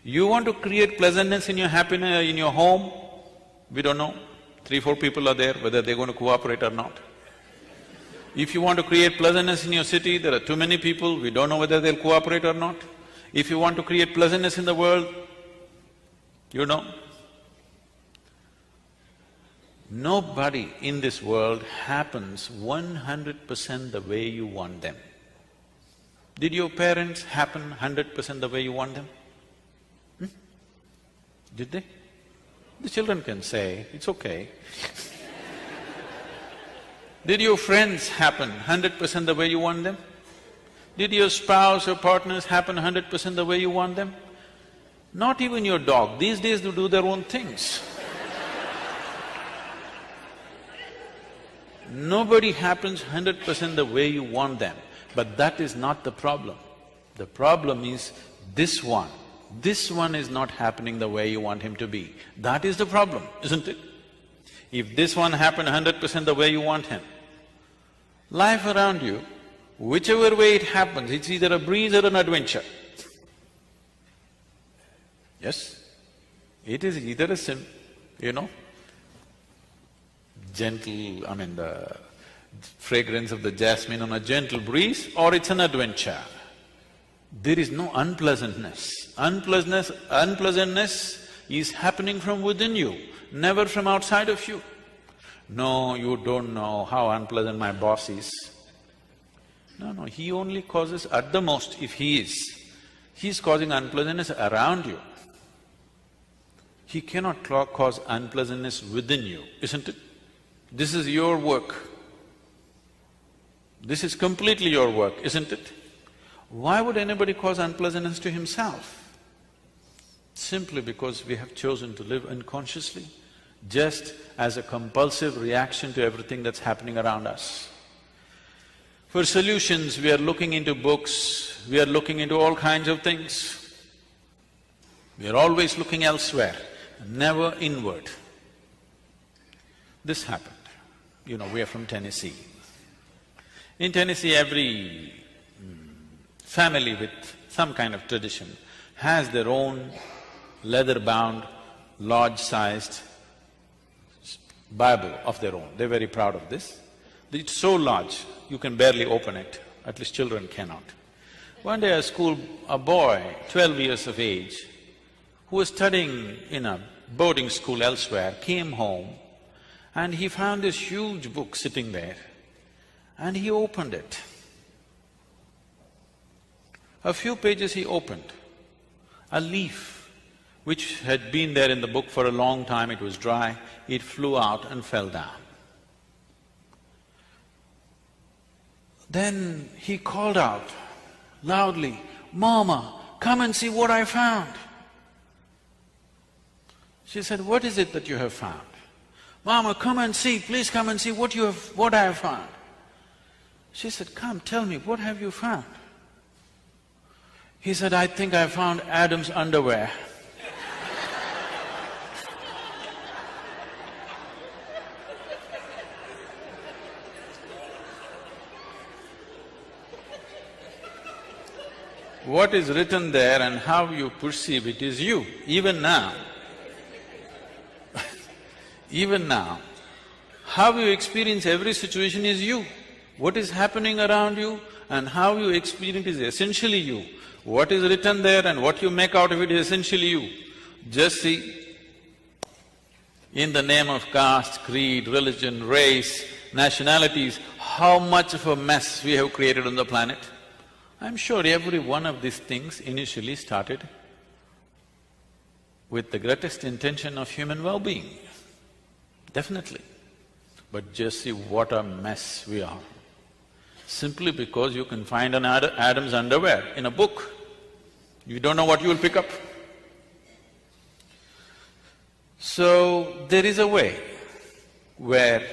You want to create pleasantness in your happiness, in your home, we don't know. 3, 4 people are there, whether they're going to cooperate or not. If you want to create pleasantness in your city, there are too many people, we don't know whether they'll cooperate or not. If you want to create pleasantness in the world, you know. Nobody in this world happens 100% the way you want them. Did your parents happen 100% the way you want them? Did they? The children can say, it's okay. Did your friends happen 100% the way you want them? Did your spouse or partners happen 100% the way you want them? Not even your dog. These days they do their own things. Nobody happens 100% the way you want them, but that is not the problem. The problem is this one. This one is not happening the way you want him to be. That is the problem, isn't it? If this one happened 100% the way you want him, life around you, whichever way it happens, it's either a breeze or an adventure. Yes? It is either a gentle, the fragrance of the jasmine on a gentle breeze, or it's an adventure. There is no unpleasantness. Unpleasantness is happening from within you, never from outside of you. No, you don't know how unpleasant my boss is. No, he only causes at the most, if he's causing unpleasantness around you. He cannot cause unpleasantness within you, isn't it? This is your work. This is completely your work, isn't it? Why would anybody cause unpleasantness to himself? Simply because we have chosen to live unconsciously, just as a compulsive reaction to everything that's happening around us. For solutions, we are looking into books, we are looking into all kinds of things. We are always looking elsewhere, never inward. This happened. We are from Tennessee. In Tennessee, every family with some kind of tradition has their own leather-bound, large-sized Bible of their own. They're very proud of this. It's so large, you can barely open it, at least children cannot. One day a boy, 12 years of age, who was studying in a boarding school elsewhere, came home and he found this huge book sitting there and he opened it. A few pages he opened, a leaf which had been there in the book for a long time, it was dry, it flew out and fell down. Then he called out loudly, "Mama, come and see what I found." She said, "What is it that you have found?" "Mama, come and see, please come and see what I have found." She said, "Come, tell me, what have you found?" He said, "I think I found Adam's underwear." What is written there and how you perceive it is you, even now. Even now, how you experience every situation is you. What is happening around you and how you experience is essentially you. What is written there and what you make out of it is essentially you. Just see, in the name of caste, creed, religion, race, nationalities, how much of a mess we have created on the planet. I'm sure every one of these things initially started with the greatest intention of human well-being, definitely. But just see what a mess we are. Simply because you can find an Adam's underwear in a book, you don't know what you will pick up. So, there is a way where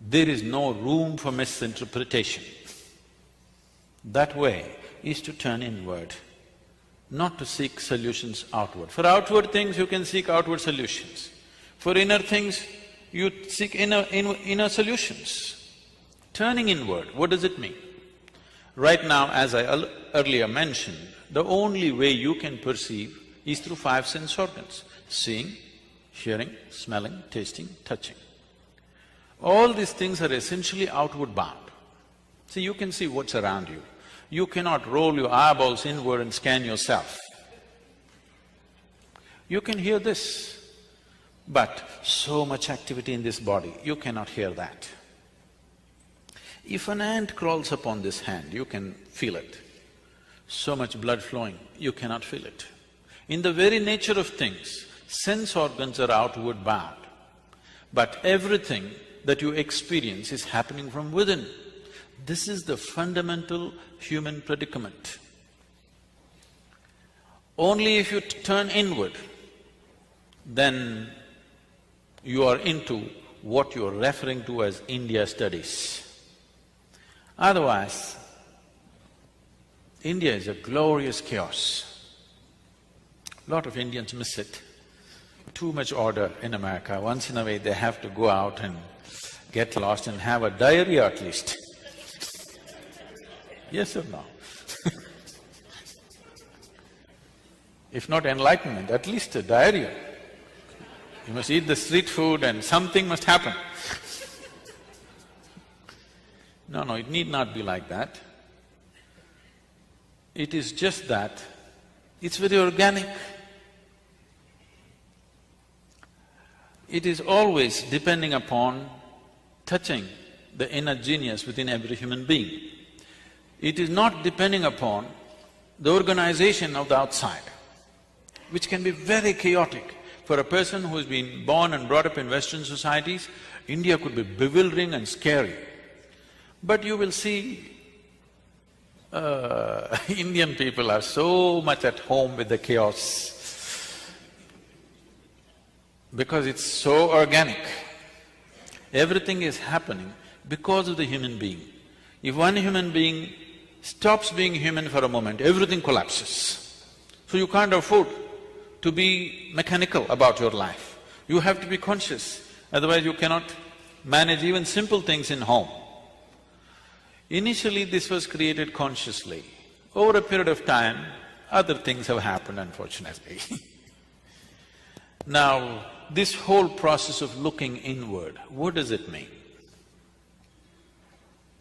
there is no room for misinterpretation. That way is to turn inward, not to seek solutions outward. For outward things, you can seek outward solutions. For inner things, you seek inner solutions. Turning inward, what does it mean? Right now, as I earlier mentioned, the only way you can perceive is through five sense organs: seeing, hearing, smelling, tasting, touching. All these things are essentially outward bound. See, you can see what's around you. You cannot roll your eyeballs inward and scan yourself. You can hear this, but so much activity in this body, you cannot hear that. If an ant crawls upon this hand, you can feel it. So much blood flowing, you cannot feel it. In the very nature of things, sense organs are outward bound, but everything that you experience is happening from within. This is the fundamental human predicament. Only if you turn inward, then you are into what you're referring to as India studies. Otherwise, India is a glorious chaos. Lot of Indians miss it. Too much order in America. Once in a way they have to go out and get lost and have a diarrhea at least. Yes or no? If not enlightenment, at least a diarrhea. You must eat the street food and something must happen. No, it need not be like that. It is just that it's very organic. It is always depending upon touching the inner genius within every human being. It is not depending upon the organization of the outside, which can be very chaotic. For a person who's been born and brought up in Western societies, India could be bewildering and scary. But you will see, Indian people are so much at home with the chaos because it's so organic. Everything is happening because of the human being. If one human being stops being human for a moment, everything collapses. So you can't afford to be mechanical about your life. You have to be conscious, otherwise you cannot manage even simple things in home. Initially, this was created consciously. Over a period of time, other things have happened, unfortunately. Now, this whole process of looking inward, what does it mean?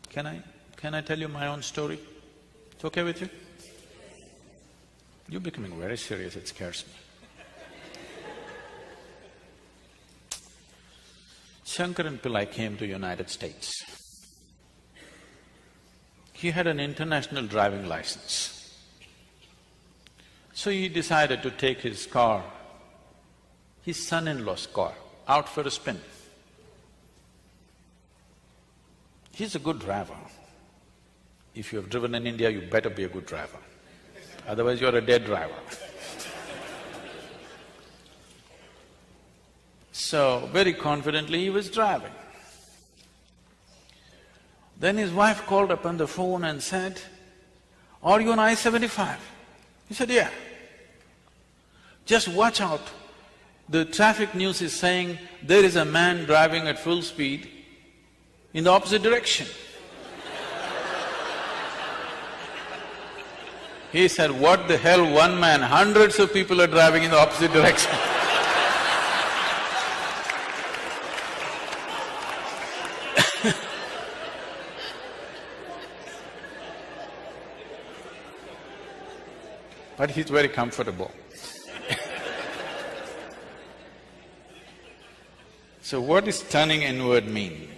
Can I tell you my own story? It's okay with you? You're becoming very serious, it scares me. Shankaran Pillai came to United States. He had an international driving license. So he decided to take his car, his son-in-law's car, out for a spin. He's a good driver. If you have driven in India, you better be a good driver, otherwise you're a dead driver. So, very confidently he was driving. Then his wife called up on the phone and said, "Are you on I-75? He said, "Yeah." "Just watch out, the traffic news is saying there is a man driving at full speed in the opposite direction." He said, "What the hell, one man, hundreds of people are driving in the opposite direction." But he's very comfortable. So what does turning inward mean?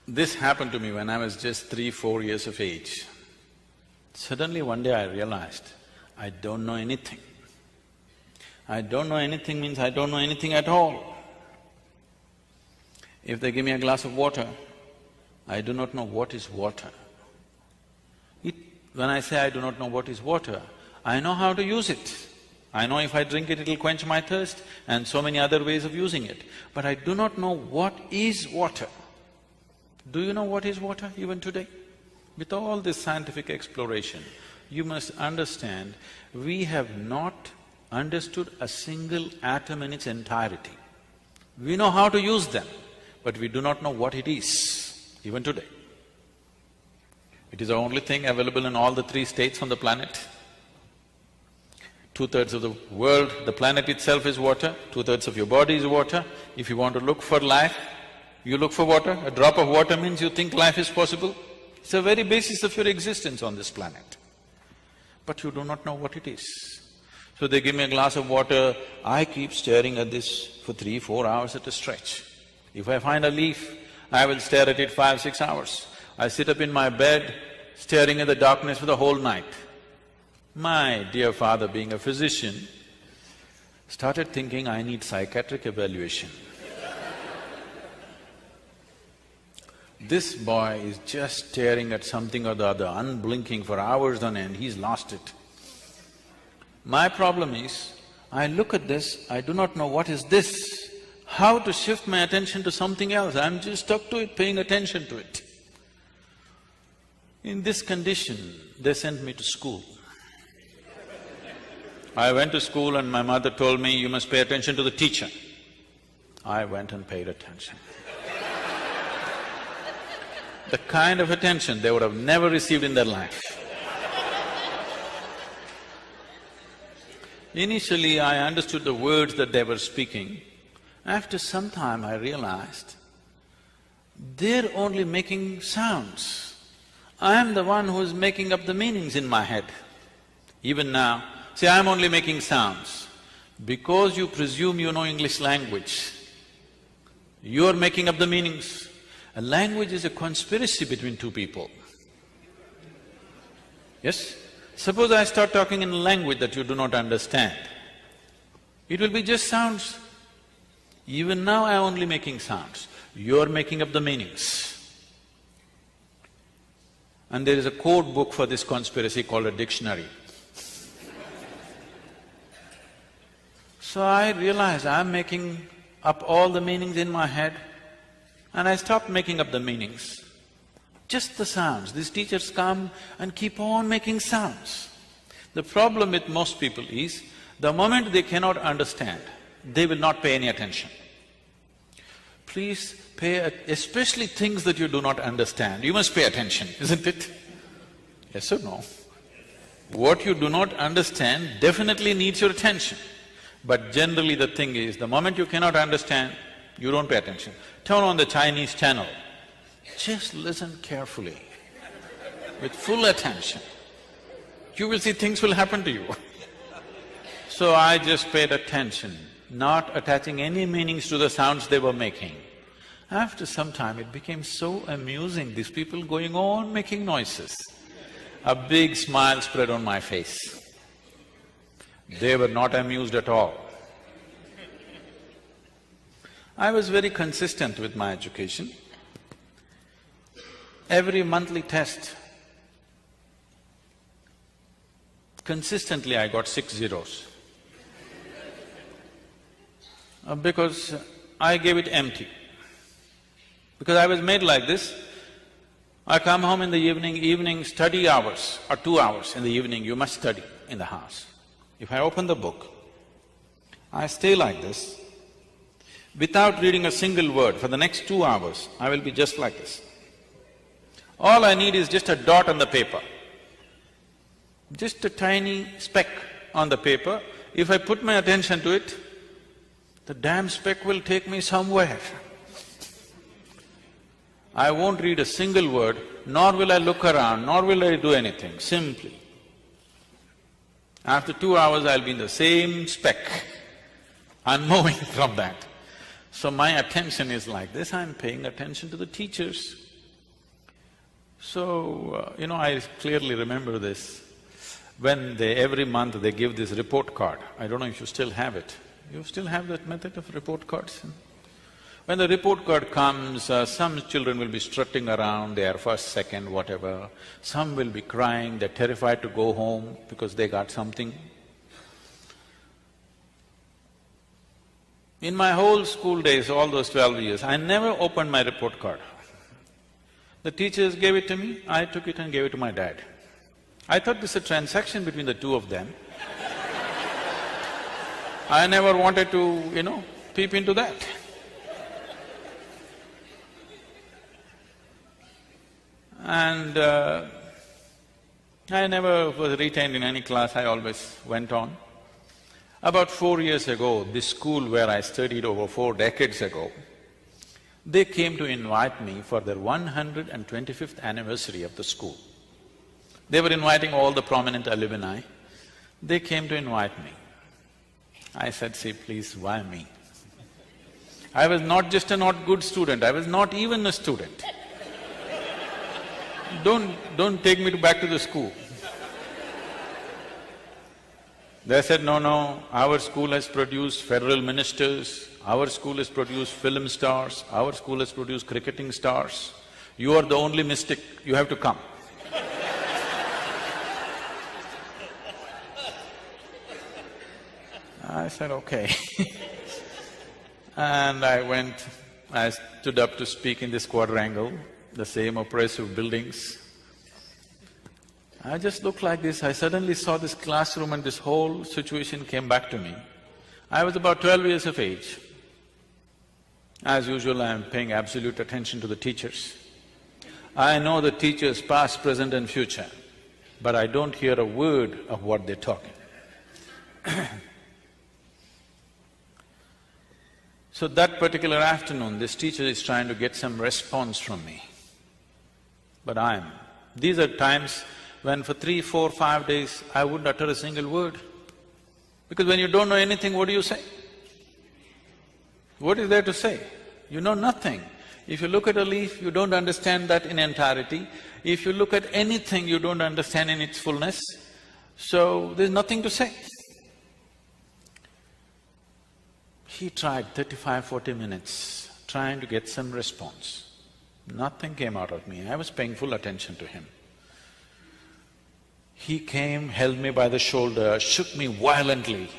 This happened to me when I was just 3-4 years of age. Suddenly one day I realized, I don't know anything. I don't know anything means I don't know anything at all. If they give me a glass of water, I do not know what is water. When I say I do not know what is water, I know how to use it. I know if I drink it, it'll quench my thirst and so many other ways of using it. But I do not know what is water. Do you know what is water even today? With all this scientific exploration, you must understand, we have not understood a single atom in its entirety. We know how to use them, but we do not know what it is. even today. It is the only thing available in all the three states on the planet. 2/3 of the world, the planet itself is water, 2/3 of your body is water. If you want to look for life, you look for water. A drop of water means you think life is possible. It's the very basis of your existence on this planet. But you do not know what it is. So they give me a glass of water, I keep staring at this for 3-4 hours at a stretch. If I find a leaf, I will stare at it 5-6 hours. I sit up in my bed, staring at the darkness for the whole night. My dear father, being a physician, started thinking I need psychiatric evaluation. This boy is just staring at something or the other, unblinking for hours on end, he's lost it. My problem is, I look at this, I do not know what is this, how to shift my attention to something else, I'm just stuck to it, paying attention to it. In this condition, they sent me to school. I went to school and my mother told me, you must pay attention to the teacher. I went and paid attention. The kind of attention they would have never received in their life. Initially, I understood the words that they were speaking. After some time, I realized they're only making sounds. I am the one who's making up the meanings in my head. Even now, see, I'm only making sounds. Because you presume you know English language, you're making up the meanings. A language is a conspiracy between two people. Yes? Suppose I start talking in a language that you do not understand, it will be just sounds. Even now I'm only making sounds, you're making up the meanings. And there is a code book for this conspiracy called a dictionary. So I realized I'm making up all the meanings in my head, and I stopped making up the meanings. Just the sounds. These teachers come and keep on making sounds. The problem with most people is, the moment they cannot understand, they will not pay any attention. Please especially things that you do not understand, you must pay attention, isn't it? Yes or no? What you do not understand definitely needs your attention. But generally the thing is, the moment you cannot understand, you don't pay attention. Turn on the Chinese channel, just listen carefully, with full attention. You will see things will happen to you. So I just paid attention, not attaching any meanings to the sounds they were making. After some time, it became so amusing, these people going on making noises. A big smile spread on my face. They were not amused at all. I was very consistent with my education. Every monthly test, consistently I got 6 zeros. Because I gave it empty. Because I was made like this, I come home in the evening study hours, or 2 hours in the evening, you must study in the house. If I open the book, I stay like this, without reading a single word. For the next 2 hours, I will be just like this. All I need is just a dot on the paper, just a tiny speck on the paper. If I put my attention to it, the damn speck will take me somewhere. I won't read a single word, nor will I look around, nor will I do anything, simply. After 2 hours, I'll be in the same speck, unmoving from that. So my attention is like this, I'm paying attention to the teachers. So, I clearly remember this. When every month they give this report card, I don't know if you still have it. You still have that method of report cards? When the report card comes, some children will be strutting around, they are first, second, whatever. Some will be crying, they're terrified to go home because they got something. In my whole school days, all those 12 years, I never opened my report card. The teachers gave it to me, I took it and gave it to my dad. I thought this is a transaction between the two of them. I never wanted to, peep into that. And I never was retained in any class, I always went on. About 4 years ago, this school where I studied over 4 decades ago, they came to invite me for their 125th anniversary of the school. They were inviting all the prominent alumni. They came to invite me. I said, see, please, why me? I was not just a not good student, I was not even a student. Don't take me back to the school. They said, no, our school has produced federal ministers, our school has produced film stars, our school has produced cricketing stars. You are the only mystic, you have to come. I said, okay. And I stood up to speak in this quadrangle, the same oppressive buildings. I just looked like this, I suddenly saw this classroom and this whole situation came back to me. I was about 12 years of age. As usual, I am paying absolute attention to the teachers. I know the teachers past, present and future, but I don't hear a word of what they're talking. So that particular afternoon, this teacher is trying to get some response from me. But these are times when for 3, 4, 5 days, I wouldn't utter a single word. Because when you don't know anything, what do you say? What is there to say? You know nothing. If you look at a leaf, you don't understand that in entirety. If you look at anything, you don't understand in its fullness. So, there's nothing to say. He tried 35, 40 minutes trying to get some response. Nothing came out of me, I was paying full attention to him. He came, held me by the shoulder, shook me violently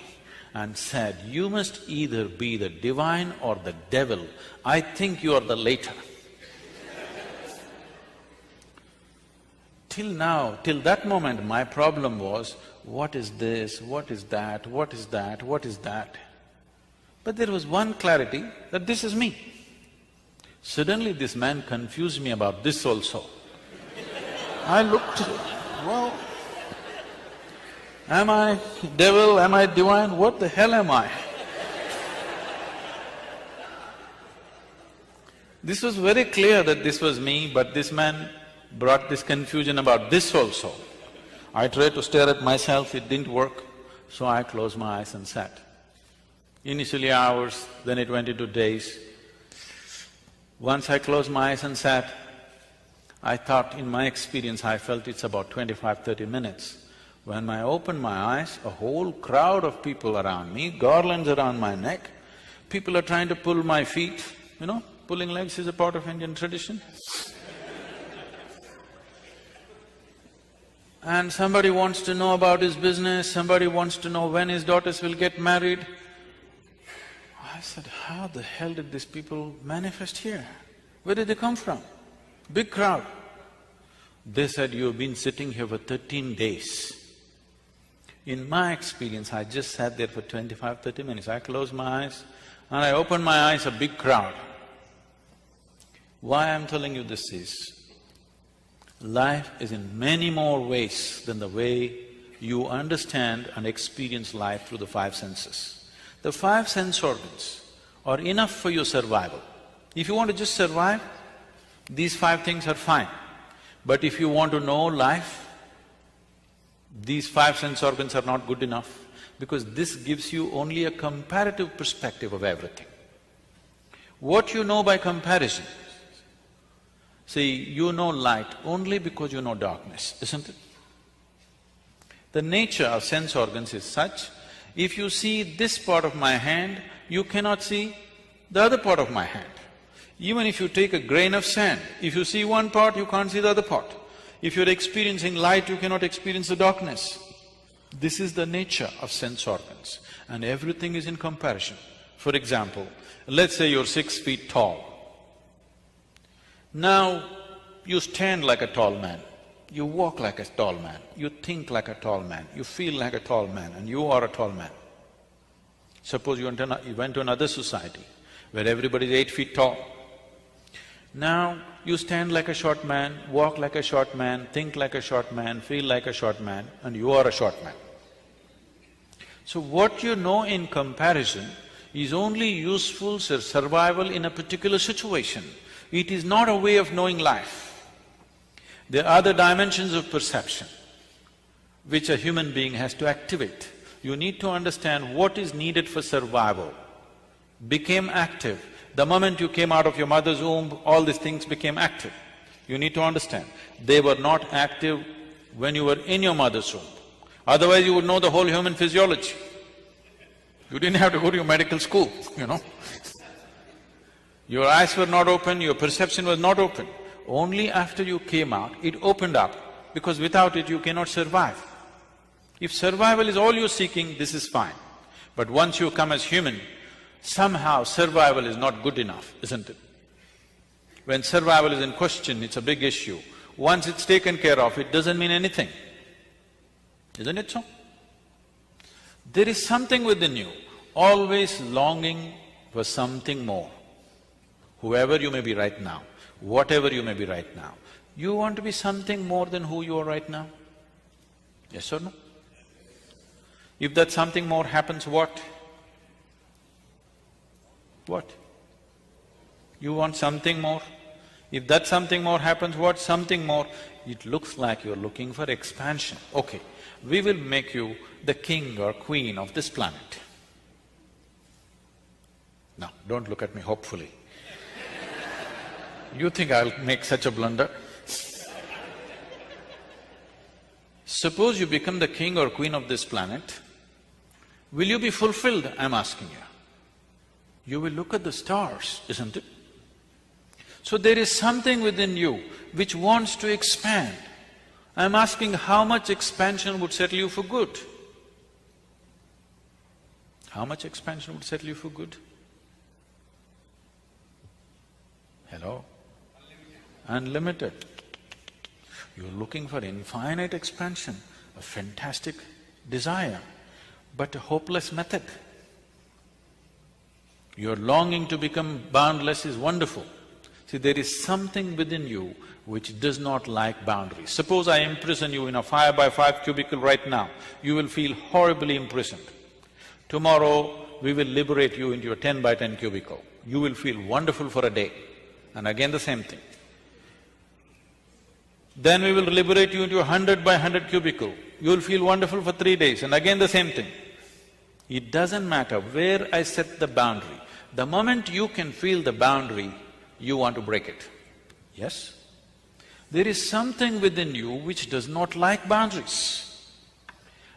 and said, you must either be the divine or the devil. I think you are the later. Till now, till that moment, my problem was, what is this, what is that, what is that, what is that? But there was one clarity that this is me. Suddenly this man confused me about this also. I looked, well, am I devil, am I divine, what the hell am I? This was very clear that this was me, but this man brought this confusion about this also. I tried to stare at myself, it didn't work, so I closed my eyes and sat. Initially hours, then it went into days. Once I closed my eyes and sat, I thought, in my experience, I felt it's about 25–30 minutes. When I opened my eyes, a whole crowd of people around me, garlands around my neck, people are trying to pull my feet, you know, pulling legs is a part of Indian tradition. And somebody wants to know about his business, somebody wants to know when his daughters will get married. I said, how the hell did these people manifest here? Where did they come from? Big crowd. They said, you've been sitting here for 13 days. In my experience, I just sat there for 25–30 minutes. I closed my eyes and I opened my eyes, a big crowd. Why I'm telling you this is, life is in many more ways than the way you understand and experience life through the 5 senses. The 5 sense organs are enough for your survival. If you want to just survive, these 5 things are fine. But if you want to know life, these 5 sense organs are not good enough, because this gives you only a comparative perspective of everything. What you know by comparison, see, you know light only because you know darkness, isn't it? The nature of sense organs is such, if you see this part of my hand, you cannot see the other part of my hand. Even if you take a grain of sand, if you see one part, you can't see the other part. If you're experiencing light, you cannot experience the darkness. This is the nature of sense organs, and everything is in comparison. For example, let's say you're 6 feet tall. Now, you stand like a tall man, you walk like a tall man, you think like a tall man, you feel like a tall man, and you are a tall man. Suppose you went to another society where everybody is 8 feet tall. Now you stand like a short man, walk like a short man, think like a short man, feel like a short man, and you are a short man. So what you know in comparison is only useful for survival in a particular situation. It is not a way of knowing life. There are other dimensions of perception which a human being has to activate. You need to understand what is needed for survival. Became active. The moment you came out of your mother's womb, all these things became active. You need to understand, they were not active when you were in your mother's womb. Otherwise you would know the whole human physiology. You didn't have to go to your medical school, you know. Your eyes were not open, your perception was not open. Only after you came out, it opened up, because without it you cannot survive. If survival is all you're seeking, this is fine. But once you come as human, somehow survival is not good enough, isn't it? When survival is in question, it's a big issue. Once it's taken care of, it doesn't mean anything. Isn't it so? There is something within you, always longing for something more. Whoever you may be right now, whatever you may be right now, you want to be something more than who you are right now? Yes or no? If that something more happens, what? What? You want something more? If that something more happens, what? Something more, it looks like you're looking for expansion. Okay, we will make you the king or queen of this planet. Now, don't look at me hopefully. You think I'll make such a blunder? Suppose you become the king or queen of this planet, will you be fulfilled, I'm asking you? You will look at the stars, isn't it? So there is something within you which wants to expand. I'm asking how much expansion would settle you for good? How much expansion would settle you for good? Hello? Unlimited. You're looking for infinite expansion, a fantastic desire, but a hopeless method. Your longing to become boundless is wonderful. See, there is something within you which does not like boundaries. Suppose I imprison you in a 5x5 cubicle right now, you will feel horribly imprisoned. Tomorrow, we will liberate you into a 10x10 cubicle. You will feel wonderful for a day, and again the same thing. Then we will liberate you into a 100x100 cubicle. You will feel wonderful for 3 days, and again the same thing. It doesn't matter where I set the boundary. The moment you can feel the boundary, you want to break it. Yes? There is something within you which does not like boundaries.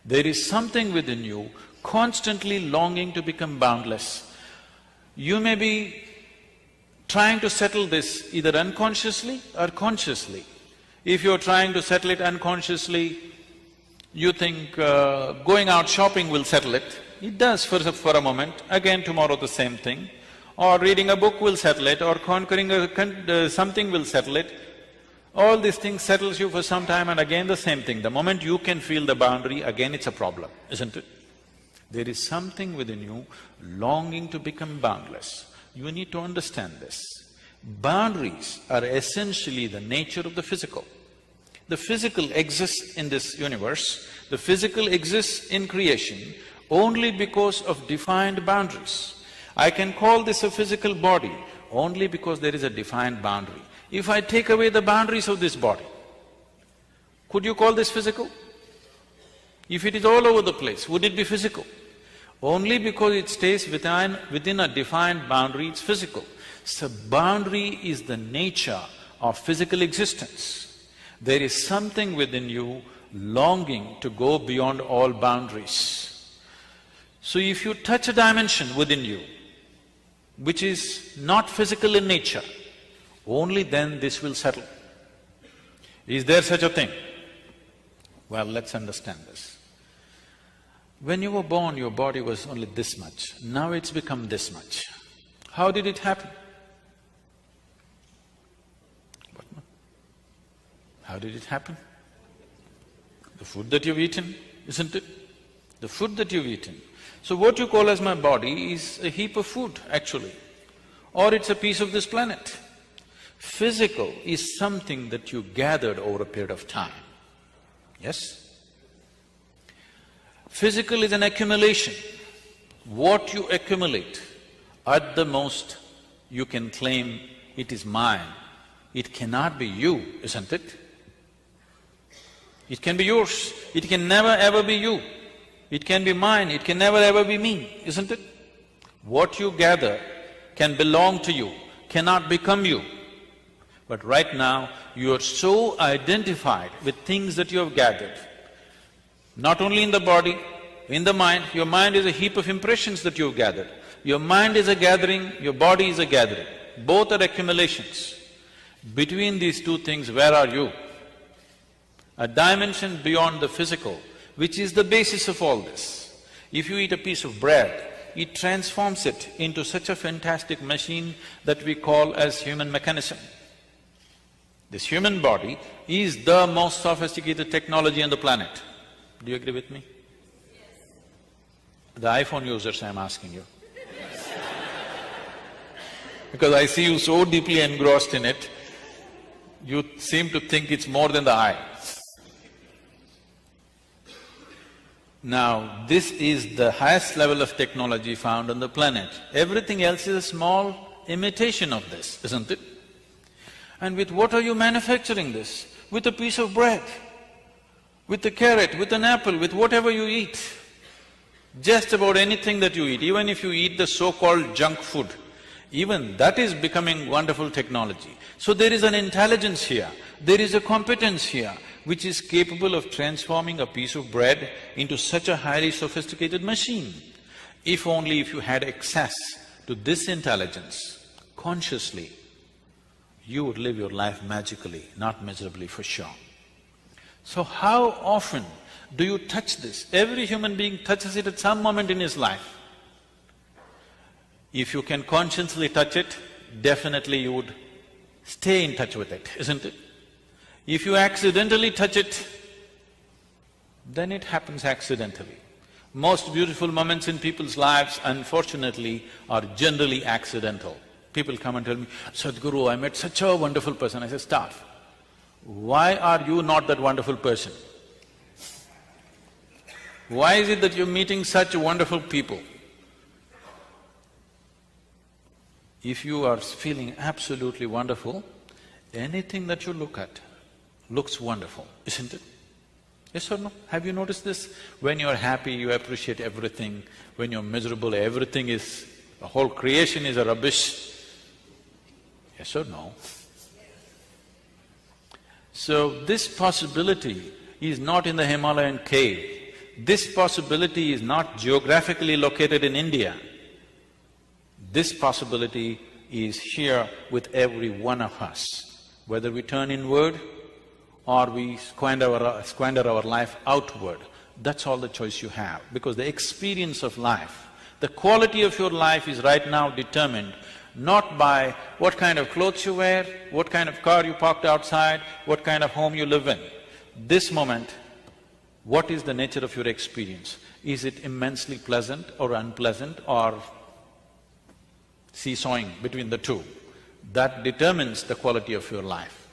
There is something within you constantly longing to become boundless. You may be trying to settle this either unconsciously or consciously. If you're trying to settle it unconsciously, you think going out shopping will settle it. It does for a moment, again tomorrow the same thing. Or reading a book will settle it, or conquering something will settle it. All these things settles you for some time, and again the same thing. The moment you can feel the boundary, again it's a problem, isn't it? There is something within you longing to become boundless. You need to understand this. Boundaries are essentially the nature of the physical. The physical exists in this universe, the physical exists in creation only because of defined boundaries. I can call this a physical body only because there is a defined boundary. If I take away the boundaries of this body, could you call this physical? If it is all over the place, would it be physical? Only because it stays within a defined boundary, it's physical. So boundary is the nature of physical existence. There is something within you longing to go beyond all boundaries. So if you touch a dimension within you, which is not physical in nature, only then this will settle. Is there such a thing? Well, let's understand this. When you were born, your body was only this much. Now it's become this much. How did it happen? How did it happen? The food that you've eaten, isn't it? The food that you've eaten. So what you call as my body is a heap of food, actually, or it's a piece of this planet. Physical is something that you gathered over a period of time, yes? Physical is an accumulation. What you accumulate, at the most, you can claim it is mine. It cannot be you, isn't it? It can be yours, it can never ever be you. It can be mine, it can never ever be me, isn't it? What you gather can belong to you, cannot become you. But right now, you are so identified with things that you have gathered, not only in the body, in the mind. Your mind is a heap of impressions that you have gathered. Your mind is a gathering, your body is a gathering. Both are accumulations. Between these two things, where are you? A dimension beyond the physical, which is the basis of all this. If you eat a piece of bread, it transforms it into such a fantastic machine that we call as human mechanism. This human body is the most sophisticated technology on the planet. Do you agree with me? Yes. The iPhone users, I'm asking you. Because I see you so deeply engrossed in it, you seem to think it's more than the eye. Now, this is the highest level of technology found on the planet. Everything else is a small imitation of this, isn't it? And with what are you manufacturing this? With a piece of bread, with a carrot, with an apple, with whatever you eat. Just about anything that you eat, even if you eat the so-called junk food, even that is becoming wonderful technology. So there is an intelligence here, there is a competence here, which is capable of transforming a piece of bread into such a highly sophisticated machine. If only if you had access to this intelligence consciously, you would live your life magically, not miserably for sure. So how often do you touch this? Every human being touches it at some moment in his life. If you can consciously touch it, definitely you would stay in touch with it, isn't it? If you accidentally touch it, then it happens accidentally. Most beautiful moments in people's lives, unfortunately, are generally accidental. People come and tell me, Sadhguru, I met such a wonderful person. I say, stop. Why are you not that wonderful person? Why is it that you're meeting such wonderful people? If you are feeling absolutely wonderful, anything that you look at looks wonderful, isn't it? Yes or no? Have you noticed this? When you're happy, you appreciate everything. When you're miserable, everything is… the whole creation is a rubbish. Yes or no? So this possibility is not in the Himalayan cave. This possibility is not geographically located in India. This possibility is here with every one of us. Whether we turn inward or we squander our life outward, that's all the choice you have. Because the experience of life, the quality of your life is right now determined not by what kind of clothes you wear, what kind of car you parked outside, what kind of home you live in. This moment, what is the nature of your experience? Is it immensely pleasant or unpleasant or seesawing between the two? That determines the quality of your life.